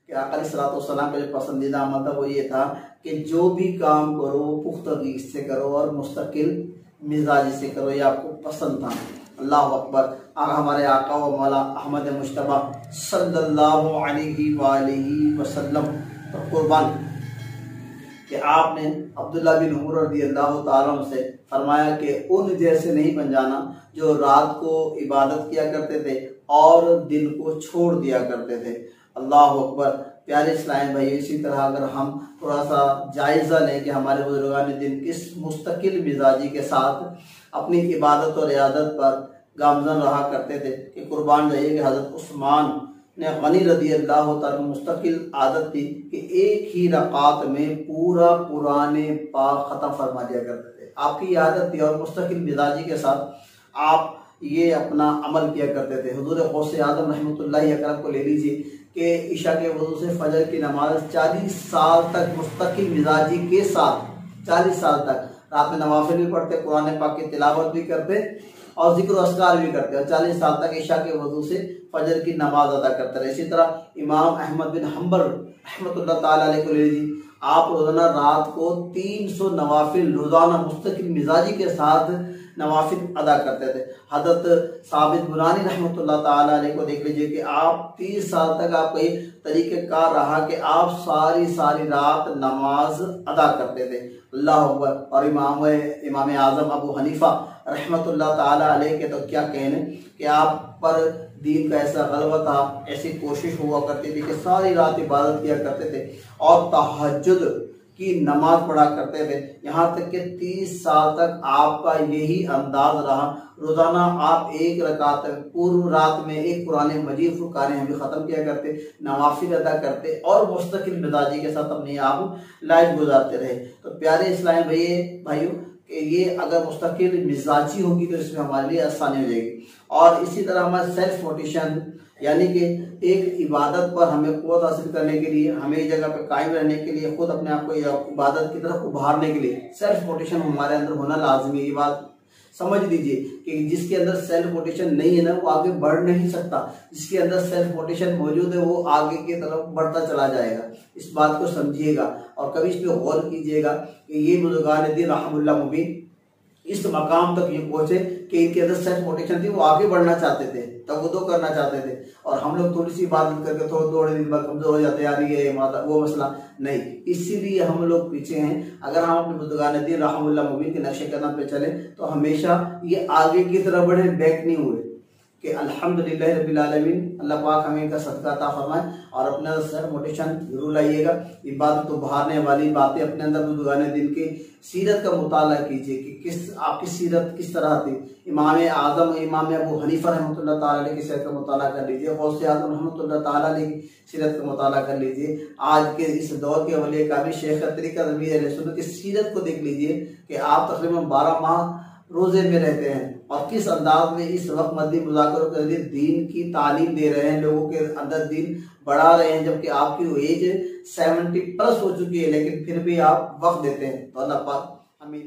कि आका अलैहिस्सलाम का जो पसंदीदा अमल था वो ये था कि जो भी काम करो पुख्तगी से करो और मुस्तकिल मिजाजी से करो, ये आपको पसंद था। अल्लाह अकबर। हमारे आका व मौला अहमद मुश्तबा सल्लल्लाहु अलैहि वसल्लम पर कुर्बान कि आपने अब्दुल्ला बिन उमर रज़ियल्लाहु ताला अन्हु से फरमाया कि उन जैसे नहीं बन जाना जो रात को इबादत किया करते थे और दिन को छोड़ दिया करते थे। अल्लाह अकबर। प्यारे इस्लामी भाई, इसी तरह अगर हम थोड़ा सा जायज़ा लें कि हमारे बुजुर्गान दिन किस मुस्तकिल मिजाजी के साथ अपनी इबादत और इयादत पर गामजन रहा करते थे कि कुर्बान जाइए कि हज़रत उस्मान ने गनी रज़ियल्लाहु ताला मुस्तकिल आदत थी कि एक ही रकात में पूरा कुरान पाक ख़त्म फरमा दिया करते थे। आपकी ये आदत थी और मुस्तकिल मिजाजी के साथ आप ये अपना अमल किया करते थे। हुज़ूर गौसे आज़म रहमतुल्लाहि अलैहि को ले लीजिए कि इशा के वज़ू से फजर की नमाज 40 साल तक मुस्तकिल मिजाजी के साथ 40 साल तक रात में नवाफिल भी पढ़ते, कुरान पाक की तिलावत भी करते और जिक्र अस्कार भी करते और 40 साल तक इशा के वज़ू से फजर की नमाज अदा करते रहे। इसी तरह इमाम अहमद बिन हम्बल रहमतुल्लाह ताला अलैहि को ले लीजिए, आप रोजाना रात को 300 नवाफिल रोजाना मुस्तकिल मिजाजी के साथ नवाफिल अदा करते थे। हज़रत साबित बुरानी रहमतुल्लाह ताला अलैहि को देख लीजिए कि आप 30 साल तक आपका ये तरीक़ेकार रहा कि आप सारी रात नमाज अदा करते थे। अल्लाह अकबर। और इमाम आज़म अबू हनीफा रहमतुल्लाह ताला अलैहि के तो क्या कहने कि आप पर दीन का ऐसा गलबा था, ऐसी कोशिश हुआ करती थी कि सारी रात इबादत किया करते थे और तहज्जुद की नमाज पढ़ा करते थे। यहाँ तक कि 30 साल तक आपका यही अंदाज रहा। रोजाना आप एक रकात पूर्व रात में एक कुरान मजीद फुरकान हमीद ख़त्म किया करते, नवाफिल अदा करते और मुस्तकिल मिजाजी के साथ अपने आप लाइफ गुजारते रहे। तो प्यारे इस्लामी भाइयों कि ये अगर मुस्तकिल मिजाजी होगी तो इसमें हमारे लिए आसानी हो जाएगी। और इसी तरह हमारा सेल्फ मोटिवेशन यानी कि एक इबादत पर हमें क़ुव्वत हासिल करने के लिए, हमें एक जगह पर कायम रहने के लिए, खुद अपने आप को इबादत की तरफ उभारने के लिए सेल्फ मोटिवेशन हमारे अंदर होना लाजमी है। ये बात समझ लीजिए कि जिसके अंदर सेल्फ मोटिवेशन नहीं है ना वो आगे बढ़ नहीं सकता, जिसके अंदर सेल्फ मोटिवेशन मौजूद है वो आगे की तरफ बढ़ता चला जाएगा। इस बात को समझिएगा और कभी इस पर गौर कीजिएगा कि ये बुजुर्गान दीन रहमुल्लाह मुबीन इस मकाम तक ये पहुंचे कि इनके अंदर सेल्फ मोटिवेशन थी, वो आगे बढ़ना चाहते थे, तवज्जो करना चाहते थे। और हम लोग थोड़ी सी इबादत करके थोड़े दिन बाद कमजोर हो जाते हैं, यानी ये वो मसला नहीं, इसीलिए हम लोग पीछे हैं। अगर हम अपने बुजुर्गान दीन रहमुल्लाह मुबीन के नक्शे कदम पे चले तो हमेशा ये आगे की तरफ बढ़े, बैक नहीं हुए। कि अल्हम्दुलिल्लाह रब्बिल आलमीन, अल्लाह पाक हमें इनका सदका अता फरमाए और अपने अंदर सेल्फ मोटिवेशन जरूर लाइएगा। इबादत उभारने वाली बातें अपने अंदर बुजुर्गान दिन की सीरत का मुताला कीजिए कि आपकी सीरत किस तरह थी। इमाम आज़म इमाम अबू हनीफा रहमतुल्लाह ताला अलैहि की सीरत का मुताला कर लीजिए, गौसे आज़म रहमतुल्लाह ताला अलैहि की सीरत का मुताला कर लीजिए। आज के इस दौर के औलिया कामिल शेख तरीक़ा रबी अलैहि सुन्नत की सीरत को देख लीजिए कि आप तकरीबन 12 माह रोजे में रहते हैं और किस अंदाज में इस वक्त मद्दी मुज़ाकरों के जरिए दीन की तालीम दे रहे हैं, लोगों के अंदर दीन बढ़ा रहे हैं, जबकि आपकी एज 70+ हो चुकी है लेकिन फिर भी आप वक्त देते हैं। तो अल्लाह पाक हमें